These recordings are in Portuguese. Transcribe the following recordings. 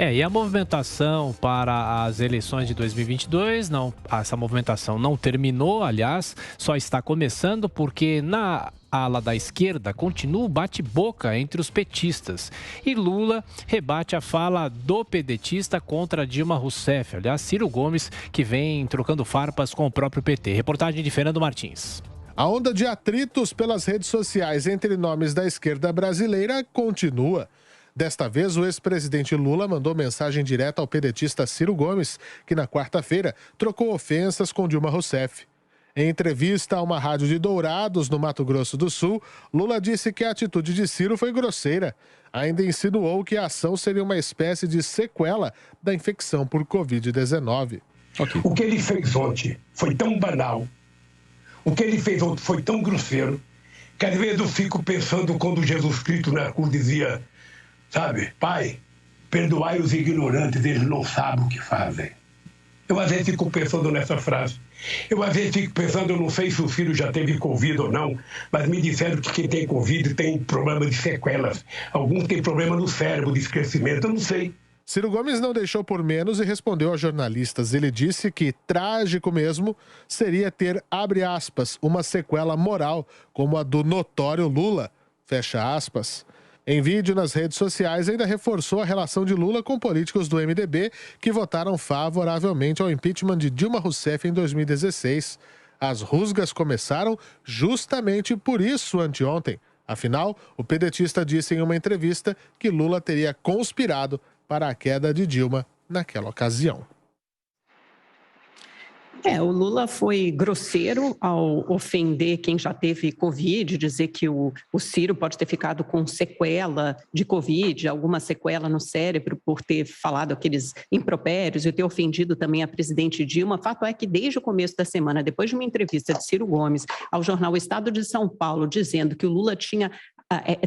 E a movimentação para as eleições de 2022, não, essa movimentação não terminou, aliás, só está começando porque na ala da esquerda continua o bate-boca entre os petistas. E Lula rebate a fala do pedetista contra Dilma Rousseff. Aliás, Ciro Gomes, que vem trocando farpas com o próprio PT. Reportagem de Fernando Martins. A onda de atritos pelas redes sociais entre nomes da esquerda brasileira continua. Desta vez, o ex-presidente Lula mandou mensagem direta ao pedetista Ciro Gomes, que na quarta-feira trocou ofensas com Dilma Rousseff. Em entrevista a uma rádio de Dourados, no Mato Grosso do Sul, Lula disse que a atitude de Ciro foi grosseira. Ainda insinuou que a ação seria uma espécie de sequela da infecção por Covid-19. Okay. O que ele fez ontem foi tão banal, o que ele fez ontem foi tão grosseiro, que às vezes eu fico pensando quando Jesus Cristo na cruz dizia... Sabe, Pai, perdoai os ignorantes, eles não sabem o que fazem. Eu às vezes fico pensando nessa frase. Eu às vezes fico pensando, eu não sei se o filho já teve Covid ou não, mas me disseram que quem tem Covid tem problema de sequelas. Alguns têm problema no cérebro, de esquecimento, eu não sei. Ciro Gomes não deixou por menos e respondeu aos jornalistas. Ele disse que trágico mesmo seria ter, abre aspas, uma sequela moral como a do notório Lula, fecha aspas. Em vídeo nas redes sociais, ainda reforçou a relação de Lula com políticos do MDB que votaram favoravelmente ao impeachment de Dilma Rousseff em 2016. As rusgas começaram justamente por isso anteontem. Afinal, o pedetista disse em uma entrevista que Lula teria conspirado para a queda de Dilma naquela ocasião. O Lula foi grosseiro ao ofender quem já teve Covid, dizer que o Ciro pode ter ficado com sequela de Covid, alguma sequela no cérebro por ter falado aqueles impropérios e ter ofendido também a presidente Dilma. Fato é que desde o começo da semana, depois de uma entrevista de Ciro Gomes ao jornal Estado de São Paulo, dizendo que o Lula tinha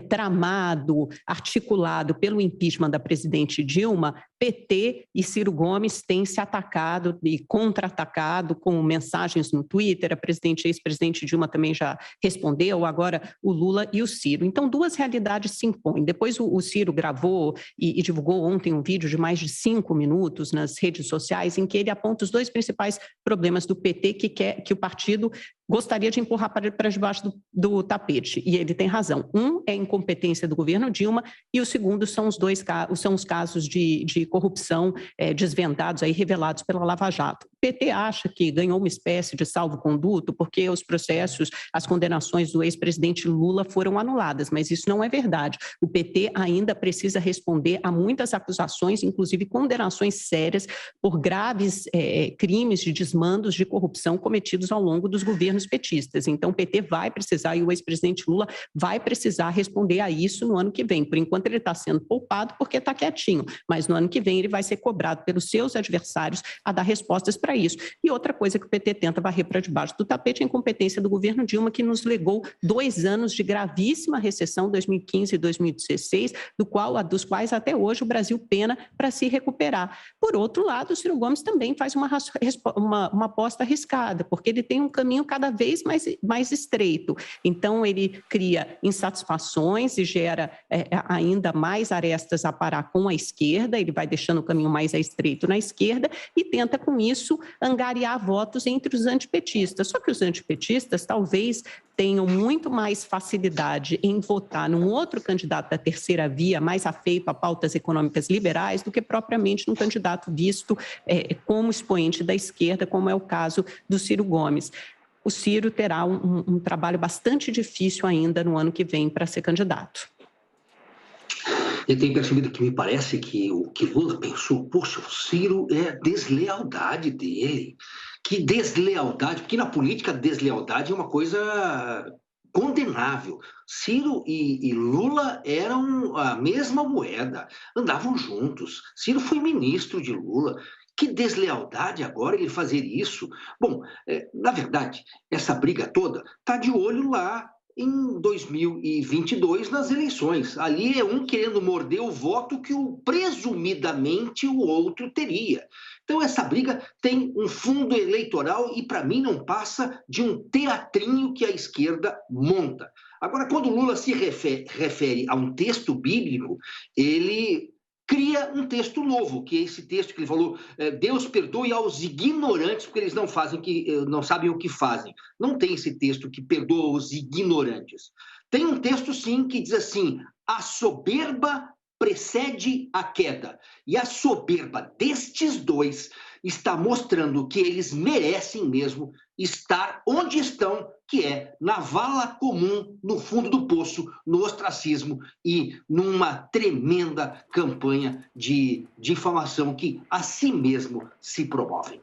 tramado, articulado pelo impeachment da presidente Dilma, PT e Ciro Gomes têm se atacado e contra-atacado com mensagens no Twitter. A ex-presidente Dilma também já respondeu, agora o Lula e o Ciro. Então, duas realidades se impõem. Depois o Ciro gravou e divulgou ontem um vídeo de mais de 5 minutos nas redes sociais em que ele aponta os dois principais problemas do PT que o partido gostaria de empurrar para debaixo do tapete. E ele tem razão. Um é a incompetência do governo Dilma e o segundo são os casos de corrupção desvendados, aí, revelados pela Lava Jato. O PT acha que ganhou uma espécie de salvo-conduto porque os processos, as condenações do ex-presidente Lula foram anuladas, mas isso não é verdade. O PT ainda precisa responder a muitas acusações, inclusive condenações sérias por graves crimes de desmandos de corrupção cometidos ao longo dos governos petistas. Então, o PT vai precisar, e o ex-presidente Lula vai precisar responder a isso no ano que vem. Por enquanto, ele está sendo poupado porque está quietinho, mas no ano que vem ele vai ser cobrado pelos seus adversários a dar respostas para isso. E outra coisa que o PT tenta varrer para debaixo do tapete é a incompetência do governo Dilma, que nos legou 2 anos de gravíssima recessão, 2015 e 2016, dos quais até hoje o Brasil pena para se recuperar. Por outro lado, o Ciro Gomes também faz uma aposta arriscada, porque ele tem um caminho cada vez mais estreito. Então, ele cria insatisfações e gera ainda mais arestas a parar com a esquerda, ele vai deixando o caminho mais estreito na esquerda e tenta, com isso, angariar votos entre os antipetistas. Só que os antipetistas talvez tenham muito mais facilidade em votar num outro candidato da terceira via, mais afeito a pautas econômicas liberais, do que propriamente num candidato visto como expoente da esquerda, como é o caso do Ciro Gomes. O Ciro terá um trabalho bastante difícil ainda no ano que vem para ser candidato. Eu tenho percebido que me parece que o que Lula pensou, poxa, o Ciro é a deslealdade dele. Que deslealdade, porque na política a deslealdade é uma coisa condenável. Ciro e Lula eram a mesma moeda, andavam juntos. Ciro foi ministro de Lula. Que deslealdade agora ele fazer isso? Bom, na verdade, essa briga toda está de olho lá em 2022 nas eleições. Ali é um querendo morder o voto que presumidamente o outro teria. Então essa briga tem um fundo eleitoral e para mim não passa de um teatrinho que a esquerda monta. Agora, quando Lula se refere a um texto bíblico, ele cria um texto novo, que é esse texto que ele falou, Deus perdoe aos ignorantes, porque eles não sabem o que fazem. Não tem esse texto que perdoa os ignorantes. Tem um texto, sim, que diz assim, a soberba precede a queda. E a soberba destes dois está mostrando que eles merecem mesmo estar onde estão, que é na vala comum, no fundo do poço, no ostracismo e numa tremenda campanha de difamação que a si mesmo se promovem.